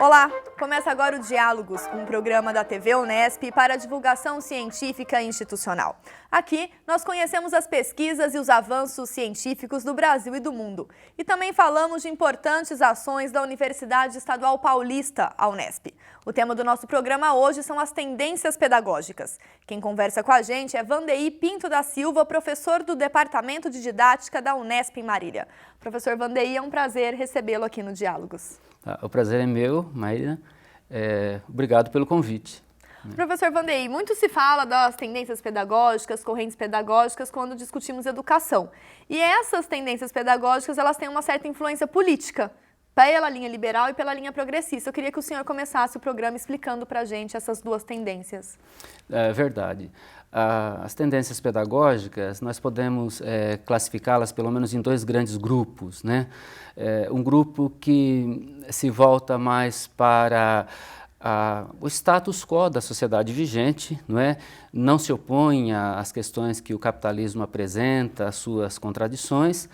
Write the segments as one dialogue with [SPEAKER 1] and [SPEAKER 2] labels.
[SPEAKER 1] Olá! Começa agora o Diálogos, um programa da TV Unesp para a divulgação científica e institucional. Aqui, nós conhecemos as pesquisas e os avanços científicos do Brasil e do mundo. E também falamos de importantes ações da Universidade Estadual Paulista, a Unesp. O tema do nosso programa hoje são as tendências pedagógicas. Quem conversa com a gente é Vandeir Pinto da Silva, professor do Departamento de Didática da Unesp em Marília. Professor Vandeir, é um prazer recebê-lo aqui no Diálogos.
[SPEAKER 2] O prazer é meu, Maíra. Obrigado pelo convite.
[SPEAKER 1] Professor Vandeir, muito se fala das tendências pedagógicas, correntes pedagógicas, quando discutimos educação. E essas tendências pedagógicas, elas têm uma certa influência política, pela linha liberal e pela linha progressista. Eu queria que o senhor começasse o programa explicando para a gente essas duas tendências.
[SPEAKER 2] É verdade. As tendências pedagógicas, nós podemos classificá-las pelo menos em dois grandes grupos, né? Um grupo que se volta mais para o status quo da sociedade vigente, não é? Não se opõe às questões que o capitalismo apresenta, às suas contradições,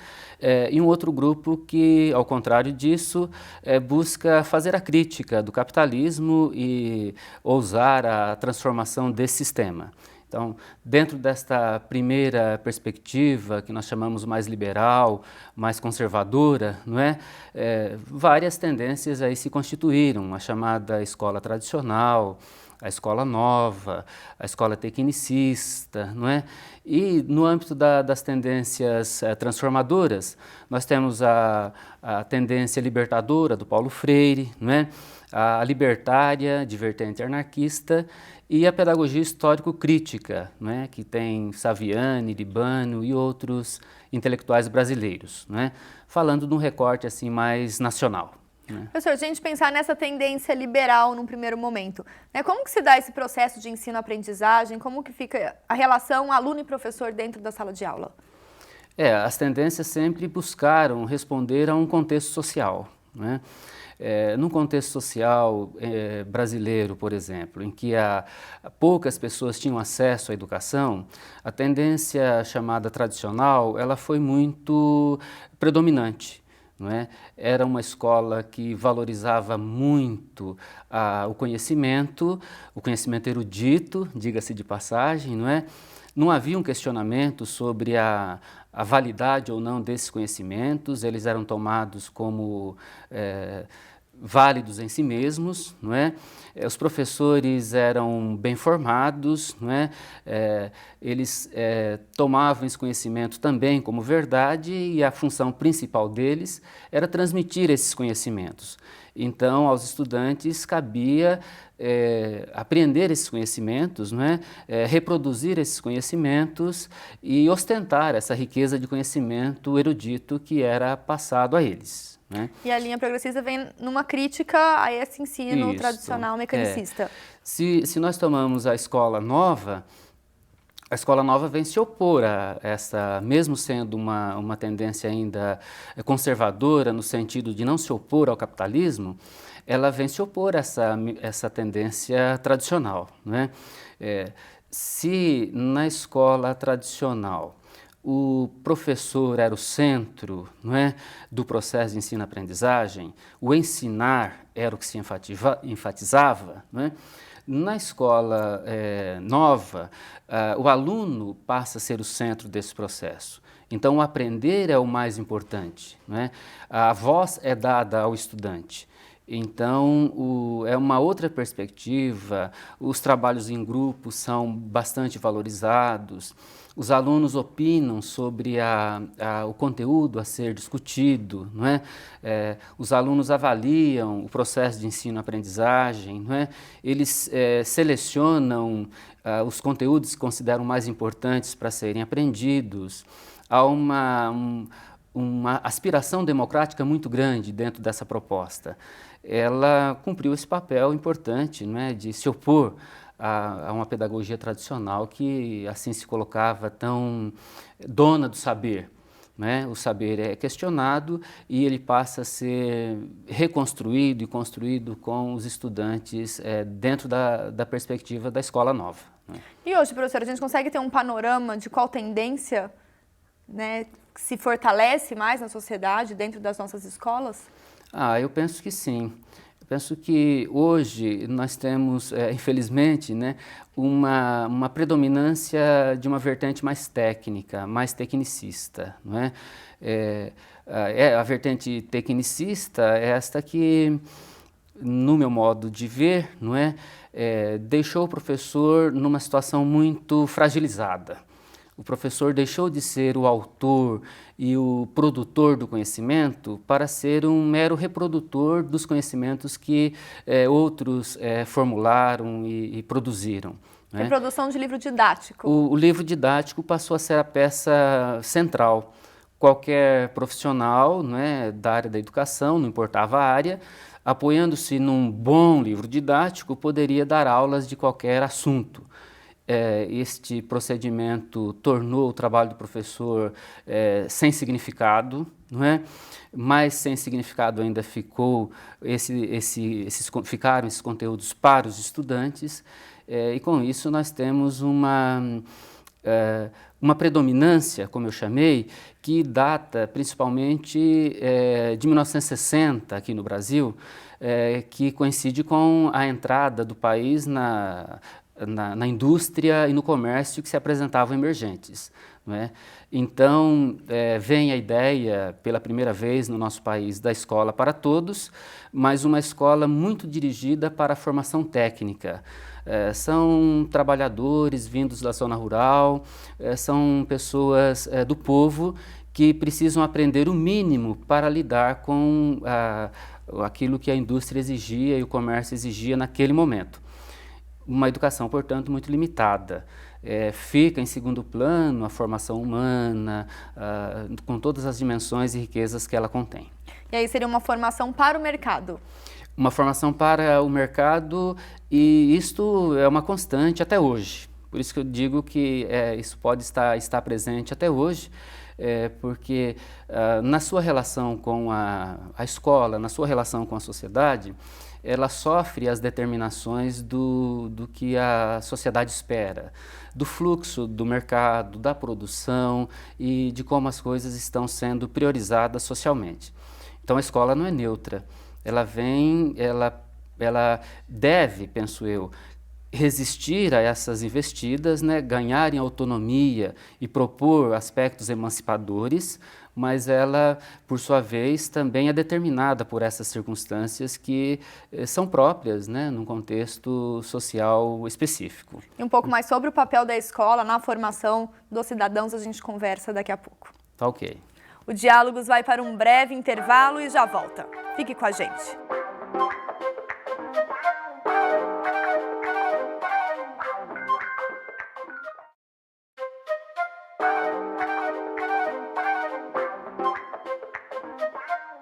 [SPEAKER 2] e um outro grupo que, ao contrário disso, busca fazer a crítica do capitalismo e ousar a transformação desse sistema. Então, dentro desta primeira perspectiva, que nós chamamos mais liberal, mais conservadora, não é? Várias tendências aí se constituíram, a chamada escola tradicional, a escola nova, a escola tecnicista, não é? E no âmbito das tendências transformadoras, nós temos a tendência libertadora do Paulo Freire, não é? A libertária, de vertente anarquista, e a pedagogia histórico-crítica, né, que tem Saviani, Libano e outros intelectuais brasileiros, né, falando de um recorte assim, mais nacional. Né.
[SPEAKER 1] Professor, se a gente pensar nessa tendência liberal num primeiro momento, né, como que se dá esse processo de ensino-aprendizagem, como que fica a relação aluno e professor dentro da sala de aula?
[SPEAKER 2] As tendências sempre buscaram responder a um contexto social, né. Num contexto social brasileiro, por exemplo, em que poucas pessoas tinham acesso à educação, a tendência chamada tradicional, ela foi muito predominante. Não é? Era uma escola que valorizava muito o conhecimento erudito, diga-se de passagem, não é? Não havia um questionamento sobre a validade ou não desses conhecimentos, eles eram tomados como válidos em si mesmos, não é? Os professores eram bem formados, não é? Eles tomavam esse conhecimento também como verdade e a função principal deles era transmitir esses conhecimentos. Então, aos estudantes cabia aprender esses conhecimentos, não é? Reproduzir esses conhecimentos e ostentar essa riqueza de conhecimento erudito que era passado a eles. Né?
[SPEAKER 1] E a linha progressista vem numa crítica a esse ensino tradicional mecanicista.
[SPEAKER 2] Se nós tomamos a escola nova vem se opor a essa, mesmo sendo uma tendência ainda conservadora, no sentido de não se opor ao capitalismo, ela vem se opor a essa tendência tradicional. Né? Se na escola tradicional o professor era o centro, não é, do processo de ensino-aprendizagem, o ensinar era o que se enfatizava, não é? Na escola nova, o aluno passa a ser o centro desse processo. Então, o aprender é o mais importante, não é? A voz é dada ao estudante. Então, é uma outra perspectiva, os trabalhos em grupo são bastante valorizados, os alunos opinam sobre o conteúdo a ser discutido, não é? Os alunos avaliam o processo de ensino-aprendizagem, não é? Eles selecionam os conteúdos que consideram mais importantes para serem aprendidos. Há uma aspiração democrática muito grande dentro dessa proposta. Ela cumpriu esse papel importante, não é, de se opor a uma pedagogia tradicional que assim se colocava tão dona do saber. Né? O saber é questionado e ele passa a ser reconstruído e construído com os estudantes dentro da perspectiva da escola nova. Né?
[SPEAKER 1] E hoje, professor, a gente consegue ter um panorama de qual tendência, né, que se fortalece mais na sociedade, dentro das nossas escolas?
[SPEAKER 2] Eu penso que sim. Penso que hoje nós temos, infelizmente, né, uma predominância de uma vertente mais técnica, mais tecnicista, não é? A vertente tecnicista é esta que, no meu modo de ver, não é, deixou o professor numa situação muito fragilizada. O professor deixou de ser o autor e o produtor do conhecimento para ser um mero reprodutor dos conhecimentos que outros formularam e produziram. Né?
[SPEAKER 1] Reprodução de livro didático.
[SPEAKER 2] O livro didático passou a ser a peça central. Qualquer profissional, né, da área da educação, não importava a área, apoiando-se num bom livro didático, poderia dar aulas de qualquer assunto. Este procedimento tornou o trabalho do professor sem significado, não é? Mais sem significado ainda ficaram esses conteúdos para os estudantes, e com isso nós temos uma predominância, como eu chamei, que data principalmente de 1960 aqui no Brasil, que coincide com a entrada do país na indústria e no comércio que se apresentavam emergentes. Não é? Então, vem a ideia, pela primeira vez no nosso país, da escola para todos, mas uma escola muito dirigida para a formação técnica. São trabalhadores vindos da zona rural, são pessoas do povo que precisam aprender o mínimo para lidar com aquilo que a indústria exigia e o comércio exigia naquele momento. Uma educação, portanto, muito limitada. Fica em segundo plano a formação humana, com todas as dimensões e riquezas que ela contém.
[SPEAKER 1] E aí seria uma formação para o mercado? Uma
[SPEAKER 2] formação para o mercado, e isto é uma constante até hoje. Por isso que eu digo que isso pode estar presente até hoje, porque na sua relação com a escola, na sua relação com a sociedade, ela sofre as determinações do que a sociedade espera, do fluxo do mercado, da produção e de como as coisas estão sendo priorizadas socialmente. Então a escola não é neutra, ela deve, penso eu, resistir a essas investidas, né, ganhar em autonomia e propor aspectos emancipadores, mas ela, por sua vez, também é determinada por essas circunstâncias que são próprias, né, num contexto social específico.
[SPEAKER 1] E um pouco mais sobre o papel da escola na formação dos cidadãos, a gente conversa daqui a pouco.
[SPEAKER 2] Tá ok.
[SPEAKER 1] O Diálogos vai para um breve intervalo e já volta. Fique com a gente.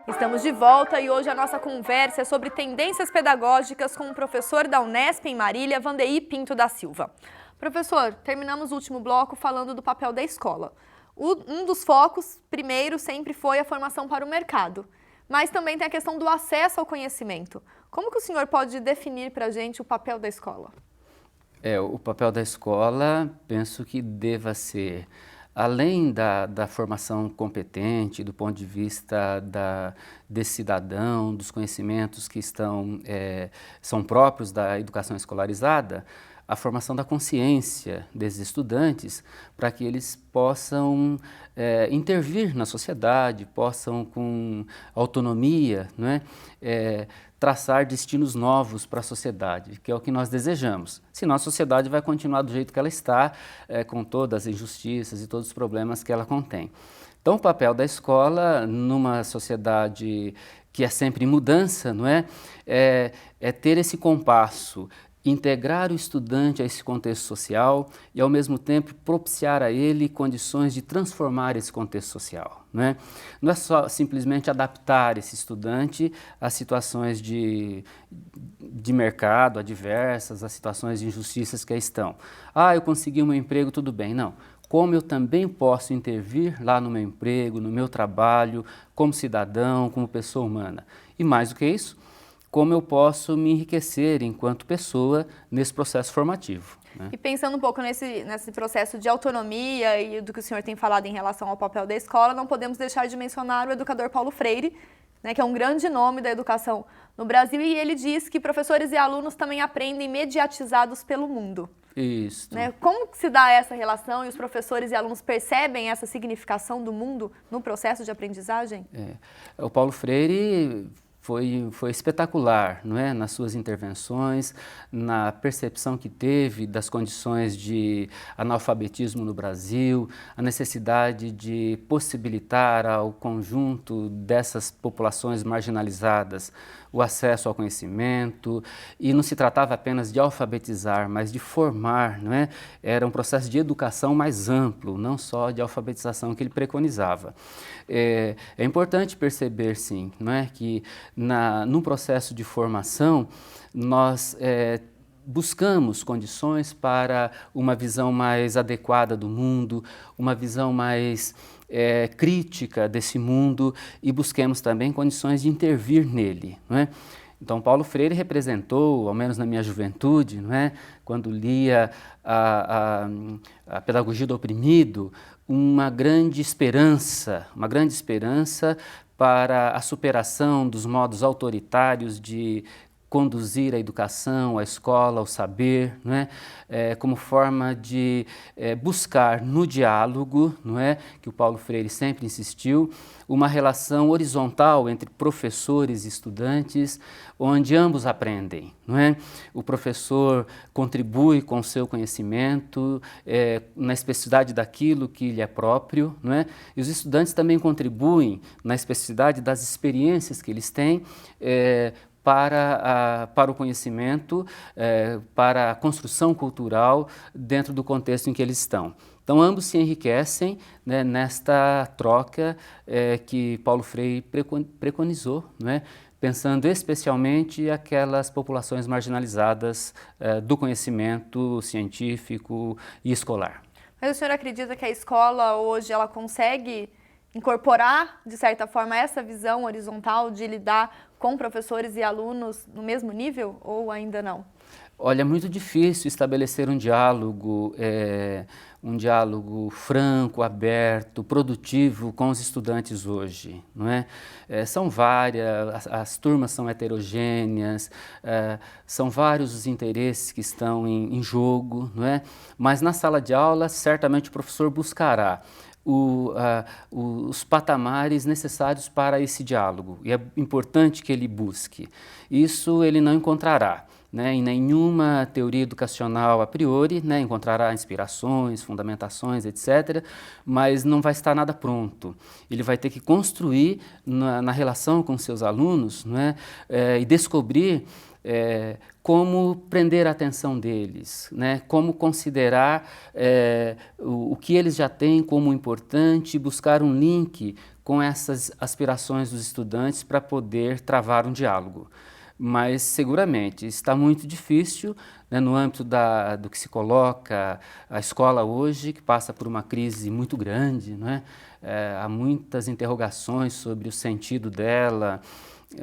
[SPEAKER 1] Estamos de volta e hoje a nossa conversa é sobre tendências pedagógicas com o professor da Unesp em Marília, Vandeir Pinto da Silva. Professor, terminamos o último bloco falando do papel da escola. Um dos focos, primeiro, sempre foi a formação para o mercado, mas também tem a questão do acesso ao conhecimento. Como que o senhor pode definir para a gente o papel da escola?
[SPEAKER 2] O papel da escola, penso que deva ser, além da formação competente, do ponto de vista desse cidadão, dos conhecimentos que são próprios da educação escolarizada, a formação da consciência desses estudantes para que eles possam intervir na sociedade, possam, com autonomia, não é? Traçar destinos novos para a sociedade, que é o que nós desejamos. Senão a sociedade vai continuar do jeito que ela está, com todas as injustiças e todos os problemas que ela contém. Então o papel da escola numa sociedade que é sempre em mudança, não é? É ter esse compasso, integrar o estudante a esse contexto social e, ao mesmo tempo, propiciar a ele condições de transformar esse contexto social. Não é só simplesmente adaptar esse estudante a situações de mercado adversas, a situações de injustiças que aí estão. Eu consegui um meu emprego, tudo bem. Não. Como eu também posso intervir lá no meu emprego, no meu trabalho, como cidadão, como pessoa humana. E mais do que isso, como eu posso me enriquecer enquanto pessoa nesse processo formativo. Né?
[SPEAKER 1] E pensando um pouco nesse processo de autonomia e do que o senhor tem falado em relação ao papel da escola, não podemos deixar de mencionar o educador Paulo Freire, né, que é um grande nome da educação no Brasil, e ele diz que professores e alunos também aprendem mediatizados pelo mundo.
[SPEAKER 2] Isso.
[SPEAKER 1] Né? Como que se dá essa relação e os professores e alunos percebem essa significação do mundo no processo de aprendizagem?
[SPEAKER 2] O Paulo Freire foi espetacular, não é? Nas suas intervenções, na percepção que teve das condições de analfabetismo no Brasil, a necessidade de possibilitar ao conjunto dessas populações marginalizadas o acesso ao conhecimento, e não se tratava apenas de alfabetizar, mas de formar, não é? Era um processo de educação mais amplo, não só de alfabetização que ele preconizava. É importante perceber, sim, não é? Que num processo de formação, nós buscamos condições para uma visão mais adequada do mundo, uma visão mais crítica desse mundo, e busquemos também condições de intervir nele, não é? Então, Paulo Freire representou, ao menos na minha juventude, não é? Quando lia a Pedagogia do Oprimido, uma grande esperança para a superação dos modos autoritários de conduzir a educação, a escola, o saber, não é? Como forma de buscar no diálogo, não é? Que o Paulo Freire sempre insistiu, uma relação horizontal entre professores e estudantes, onde ambos aprendem, não é? O professor contribui com o seu conhecimento, na especificidade daquilo que lhe é próprio, não é? E os estudantes também contribuem na especificidade das experiências que eles têm, para o conhecimento, para a construção cultural dentro do contexto em que eles estão. Então, ambos se enriquecem, né, nesta troca que Paulo Freire preconizou, né, pensando especialmente aquelas populações marginalizadas do conhecimento científico e escolar.
[SPEAKER 1] Mas o senhor acredita que a escola hoje ela consegue incorporar, de certa forma, essa visão horizontal de lidar com professores e alunos no mesmo nível, ou ainda não?
[SPEAKER 2] Olha, é muito difícil estabelecer um diálogo franco, aberto, produtivo com os estudantes hoje, não é? São várias, as turmas são heterogêneas, são vários os interesses que estão em jogo, não é? Mas na sala de aula, certamente o professor buscará os patamares necessários para esse diálogo, e é importante que ele busque. Isso ele não encontrará, né, em nenhuma teoria educacional a priori, né, encontrará inspirações, fundamentações, etc., mas não vai estar nada pronto. Ele vai ter que construir na relação com seus alunos, né, e descobrir como prender a atenção deles, né? Como considerar o que eles já têm como importante, buscar um link com essas aspirações dos estudantes para poder travar um diálogo. Mas, seguramente, está muito difícil, né, no âmbito do que se coloca a escola hoje, que passa por uma crise muito grande, né? Há muitas interrogações sobre o sentido dela,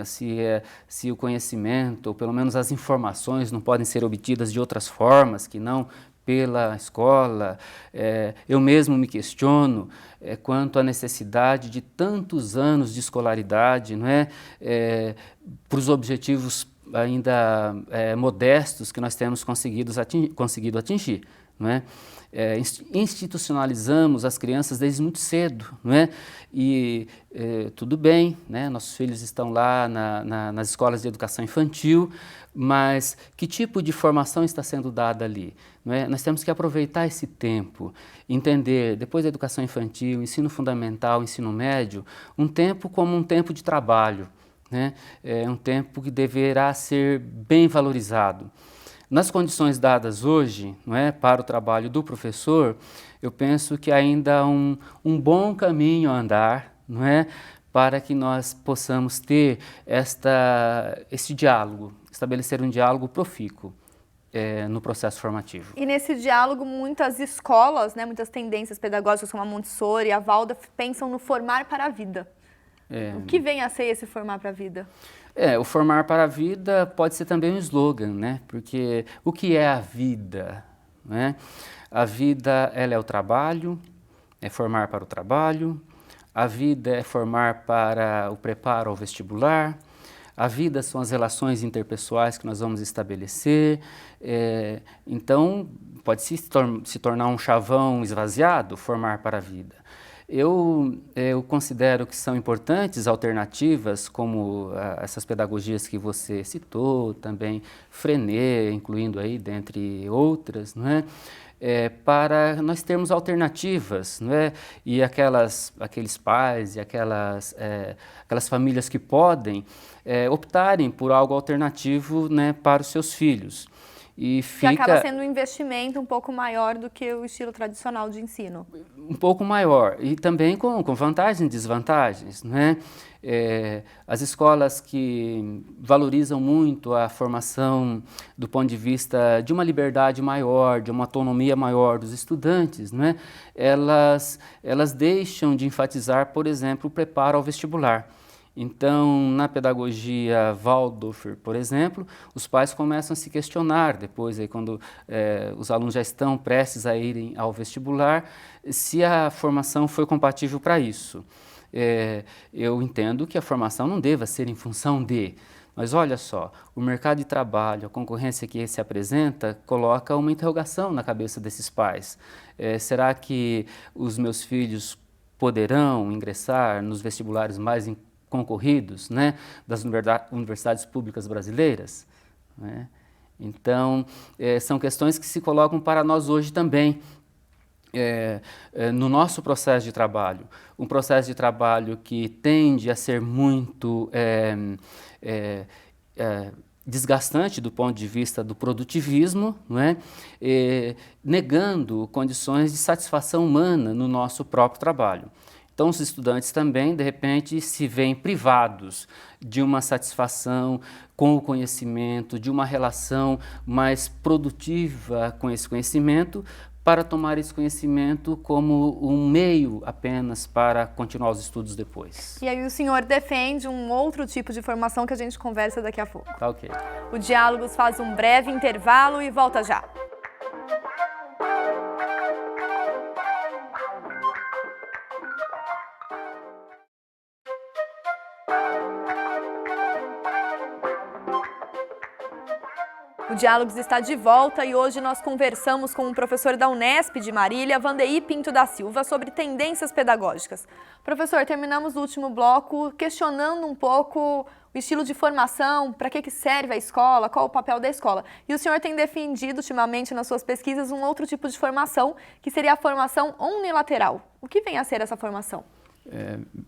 [SPEAKER 2] se o conhecimento, ou pelo menos as informações, não podem ser obtidas de outras formas que não pela escola. Eu mesmo me questiono quanto à necessidade de tantos anos de escolaridade, não é? Para os objetivos ainda modestos que nós temos conseguido atingir, não é? Institucionalizamos as crianças desde muito cedo, não é? E tudo bem, né? Nossos filhos estão lá nas escolas de educação infantil, mas que tipo de formação está sendo dada ali? Não é? Nós temos que aproveitar esse tempo, entender, depois da educação infantil, ensino fundamental, ensino médio, um tempo como um tempo de trabalho, né? Um tempo que deverá ser bem valorizado. Nas condições dadas hoje, não é, para o trabalho do professor, eu penso que ainda há um bom caminho a andar, não é, para que nós possamos ter esse diálogo, estabelecer um diálogo profícuo no processo formativo.
[SPEAKER 1] E nesse diálogo, muitas escolas, né, muitas tendências pedagógicas como a Montessori e a Waldorf pensam no formar para a vida. O que vem a ser esse formar para a vida?
[SPEAKER 2] O formar para a vida pode ser também um slogan, né? Porque o que é a vida, né? A vida, ela é o trabalho, é formar para o trabalho, a vida é formar para o preparo ao vestibular, a vida são as relações interpessoais que nós vamos estabelecer, então pode se tornar um chavão esvaziado, formar para a vida. Eu considero que são importantes alternativas, como essas pedagogias que você citou, também Freinet, incluindo aí, dentre outras, não é? Para nós termos alternativas, não é? E aqueles pais e aquelas famílias que podem optarem por algo alternativo, né, para os seus filhos.
[SPEAKER 1] Que acaba sendo um investimento um pouco maior do que o estilo tradicional de ensino.
[SPEAKER 2] Um pouco maior, e também com vantagens e desvantagens, né? As escolas que valorizam muito a formação do ponto de vista de uma liberdade maior, de uma autonomia maior dos estudantes, né? Elas deixam de enfatizar, por exemplo, o preparo ao vestibular. Então, na pedagogia Waldorf, por exemplo, os pais começam a se questionar depois, aí, quando os alunos já estão prestes a irem ao vestibular, se a formação foi compatível para isso. Eu entendo que a formação não deva ser em função de, mas olha só, o mercado de trabalho, a concorrência que se apresenta, coloca uma interrogação na cabeça desses pais. Será que os meus filhos poderão ingressar nos vestibulares mais concorridos, né, das universidades públicas brasileiras? Né? Então, são questões que se colocam para nós hoje também, no nosso processo de trabalho. Um processo de trabalho que tende a ser muito desgastante do ponto de vista do produtivismo, não é? Negando condições de satisfação humana no nosso próprio trabalho. Então, os estudantes também, de repente, se veem privados de uma satisfação com o conhecimento, de uma relação mais produtiva com esse conhecimento, para tomar esse conhecimento como um meio apenas para continuar os estudos depois.
[SPEAKER 1] E aí o senhor defende um outro tipo de formação que a gente conversa daqui a pouco.
[SPEAKER 2] Tá ok.
[SPEAKER 1] O Diálogos faz um breve intervalo e volta já. O Diálogos está de volta e hoje nós conversamos com o professor da Unesp de Marília, Vandeir Pinto da Silva, sobre tendências pedagógicas. Professor, terminamos o último bloco questionando um pouco o estilo de formação, para que serve a escola, qual o papel da escola. E o senhor tem defendido ultimamente nas suas pesquisas um outro tipo de formação, que seria a formação unilateral. O que vem a ser essa formação?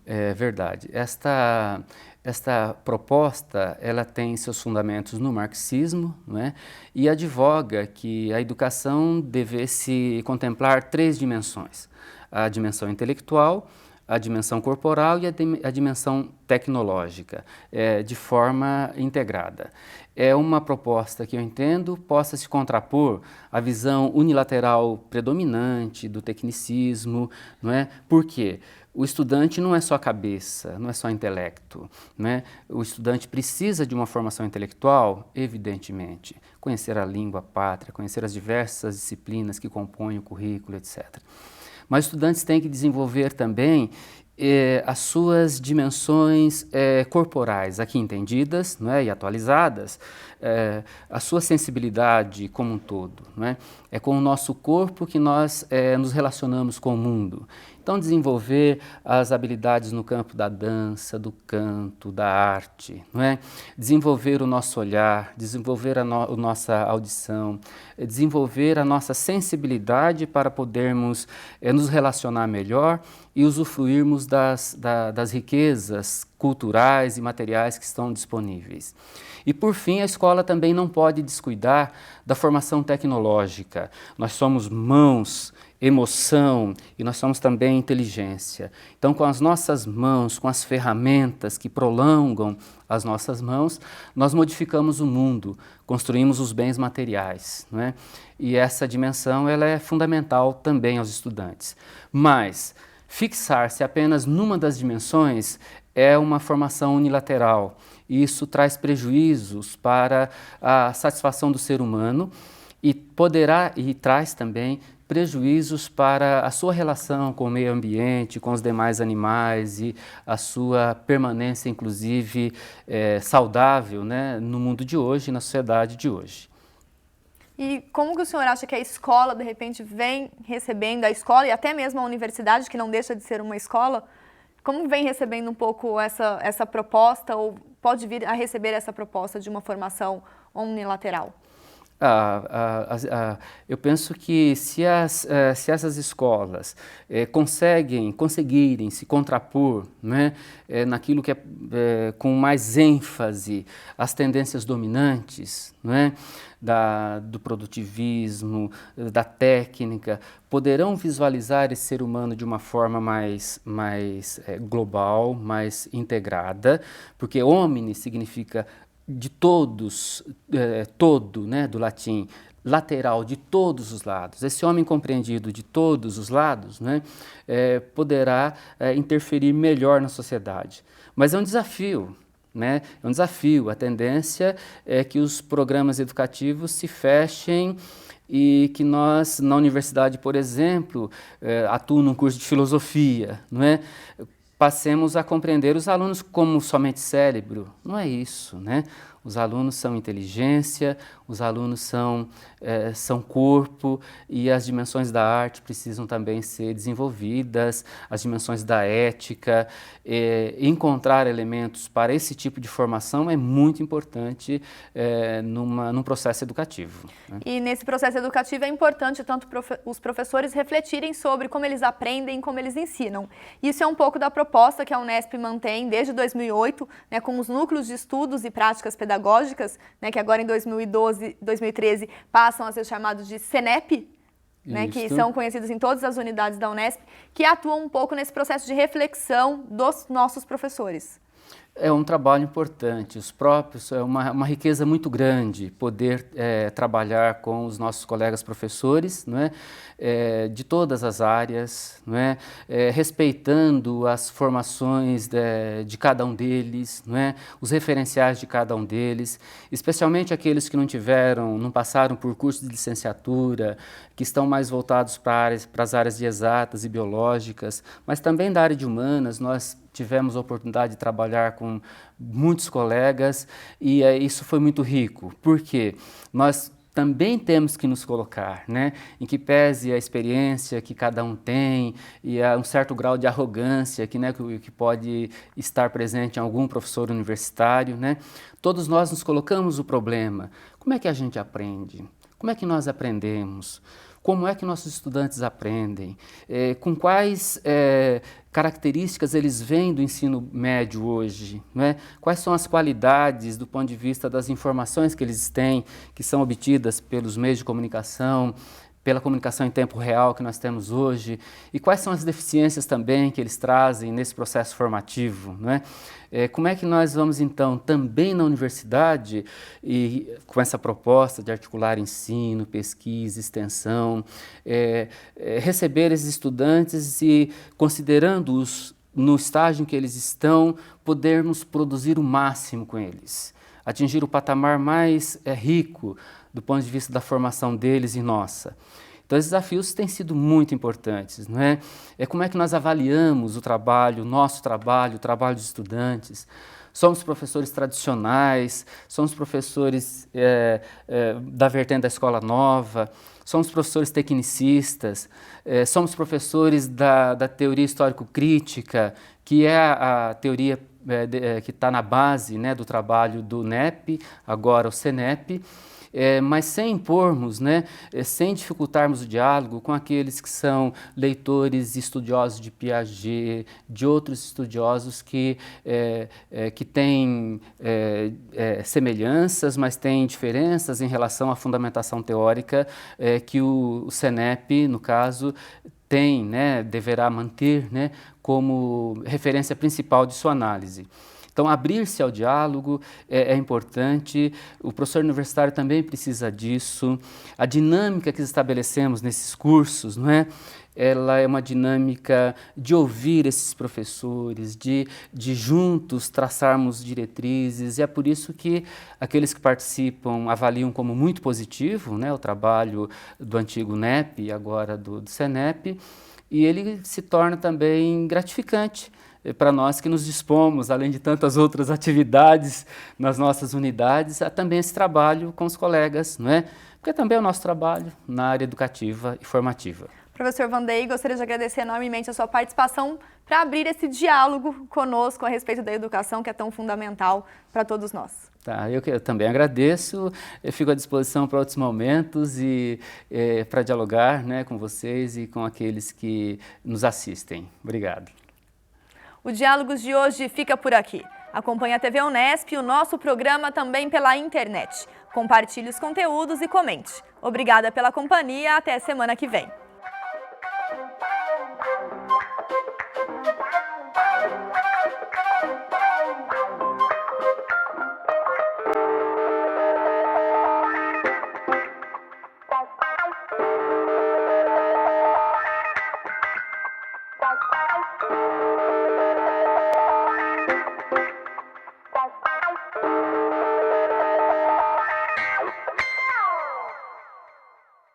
[SPEAKER 2] É verdade. Esta proposta, ela tem seus fundamentos no marxismo, né, e advoga que a educação devesse contemplar 3 dimensões: a dimensão intelectual, a dimensão corporal e a dimensão tecnológica, de forma integrada. É uma proposta que eu entendo possa se contrapor à visão unilateral predominante do tecnicismo, não é? Por quê? O estudante não é só cabeça, não é só intelecto, né? O estudante precisa de uma formação intelectual, evidentemente, conhecer a língua, a pátria, conhecer as diversas disciplinas que compõem o currículo, etc. Mas os estudantes têm que desenvolver também as suas dimensões corporais, aqui entendidas, não é, e atualizadas, a sua sensibilidade como um todo. Não é? É com o nosso corpo que nós nos relacionamos com o mundo. Então, desenvolver as habilidades no campo da dança, do canto, da arte, não é? Desenvolver o nosso olhar, desenvolver a nossa audição, desenvolver a nossa sensibilidade para podermos nos relacionar melhor e usufruirmos das riquezas culturais e materiais que estão disponíveis. E, por fim, a escola também não pode descuidar da formação tecnológica. Nós somos mãos, emoção e nós somos também inteligência. Então, com as nossas mãos, com as ferramentas que prolongam as nossas mãos, nós modificamos o mundo, construímos os bens materiais, não é? E essa dimensão ela é fundamental também aos estudantes. Mas fixar-se apenas numa das dimensões é uma formação unilateral. E isso traz prejuízos para a satisfação do ser humano e poderá e traz também prejuízos para a sua relação com o meio ambiente, com os demais animais e a sua permanência, inclusive, saudável, né, no mundo de hoje, na sociedade de hoje.
[SPEAKER 1] E como que o senhor acha que a escola, de repente, vem recebendo, a escola e até mesmo a universidade, que não deixa de ser uma escola, como vem recebendo um pouco essa proposta, ou pode vir a receber essa proposta de uma formação unilateral?
[SPEAKER 2] Eu penso que se essas escolas conseguirem se contrapor, né, naquilo que com mais ênfase às tendências dominantes, né, do produtivismo, da técnica, poderão visualizar esse ser humano de uma forma mais global, mais integrada, porque homine significa de todos, todo, né, do latim, lateral, de todos os lados. Esse homem compreendido de todos os lados, né, poderá interferir melhor na sociedade. Mas é um desafio, né? É um desafio. A tendência é que os programas educativos se fechem e que nós, na universidade, por exemplo, atuo num curso de filosofia, não é? Passemos a compreender os alunos como somente cérebro. Não é isso, né? Os alunos são inteligência, os alunos são corpo, e as dimensões da arte precisam também ser desenvolvidas, as dimensões da ética. Encontrar elementos para esse tipo de formação é muito importante num processo educativo, né?
[SPEAKER 1] E nesse processo educativo é importante tanto os professores refletirem sobre como eles aprendem e como eles ensinam. Isso é um pouco da proposta que a Unesp mantém desde 2008, né, com os núcleos de estudos e práticas pedagógicas, né, que agora em 2013 passam a ser chamados de CENEP, né, que são conhecidos em todas as unidades da Unesp, que atuam um pouco nesse processo de reflexão dos nossos professores.
[SPEAKER 2] É um trabalho importante, os próprios, é uma riqueza muito grande poder trabalhar com os nossos colegas professores, não é? De todas as áreas, não é? Respeitando as formações de cada um deles, não é? Os referenciais de cada um deles, especialmente aqueles que não passaram por cursos de licenciatura, que estão mais voltados para as áreas de exatas e biológicas, mas também da área de humanas. Nós tivemos a oportunidade de trabalhar com muitos colegas e isso foi muito rico, porque nós também temos que nos colocar, né, em que pese a experiência que cada um tem e a um certo grau de arrogância que pode estar presente em algum professor universitário, né, todos nós nos colocamos o problema: como é que a gente aprende? Como é que nós aprendemos? Como é que nossos estudantes aprendem? Com quais características eles vêm do ensino médio hoje, né? Quais são as qualidades do ponto de vista das informações que eles têm, que são obtidas pelos meios de comunicação, pela comunicação em tempo real que nós temos hoje, e quais são as deficiências também que eles trazem nesse processo formativo, né? Como é que nós vamos, então, também na universidade, e com essa proposta de articular ensino, pesquisa, extensão, receber esses estudantes e, considerando-os no estágio em que eles estão, podermos produzir o máximo com eles, atingir o patamar mais rico do ponto de vista da formação deles e nossa. Então, esses desafios têm sido muito importantes, não é? Como é que nós avaliamos o trabalho, o trabalho dos estudantes? Somos professores tradicionais, somos professores da vertente da escola nova, somos professores tecnicistas, somos professores da teoria histórico-crítica, que é a teoria que está na base, né, do trabalho do NEP, agora o CENEP, mas sem impormos, né, sem dificultarmos o diálogo com aqueles que são leitores e estudiosos de Piaget, de outros estudiosos que têm semelhanças, mas têm diferenças em relação à fundamentação teórica que o CENEP, no caso, tem, né, deverá manter, né, como referência principal de sua análise. Então, abrir-se ao diálogo é importante, o professor universitário também precisa disso, a dinâmica que estabelecemos nesses cursos, não é? Ela é uma dinâmica de ouvir esses professores, de juntos traçarmos diretrizes, e é por isso que aqueles que participam avaliam como muito positivo, né, o trabalho do antigo NEP e agora do CENEP, e ele se torna também gratificante para nós que nos dispomos, além de tantas outras atividades nas nossas unidades, a também esse trabalho com os colegas, não é? Porque também é o nosso trabalho na área educativa e formativa.
[SPEAKER 1] Professor Vandery, gostaria de agradecer enormemente a sua participação para abrir esse diálogo conosco a respeito da educação, que é tão fundamental para todos nós.
[SPEAKER 2] Tá, eu também agradeço, eu fico à disposição para outros momentos e para dialogar, né, com vocês e com aqueles que nos assistem. Obrigado.
[SPEAKER 1] O Diálogos de hoje fica por aqui. Acompanhe a TV Unesp e o nosso programa também pela internet. Compartilhe os conteúdos e comente. Obrigada pela companhia, até semana que vem.